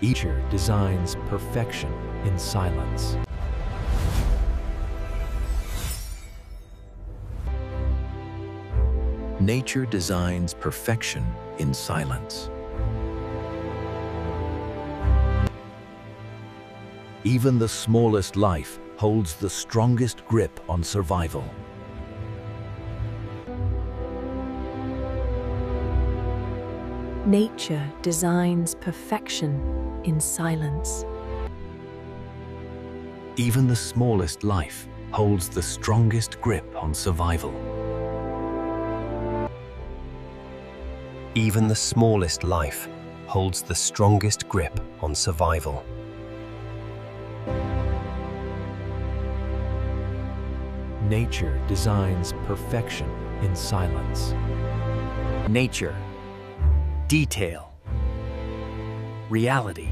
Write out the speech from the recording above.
Nature designs perfection in silence. Nature designs perfection in silence. Even the smallest life holds the strongest grip on survival. Nature designs perfection in silence. Even the smallest life holds the strongest grip on survival. Even the smallest life holds the strongest grip on survival. Nature designs perfection in silence. Nature, detail, reality.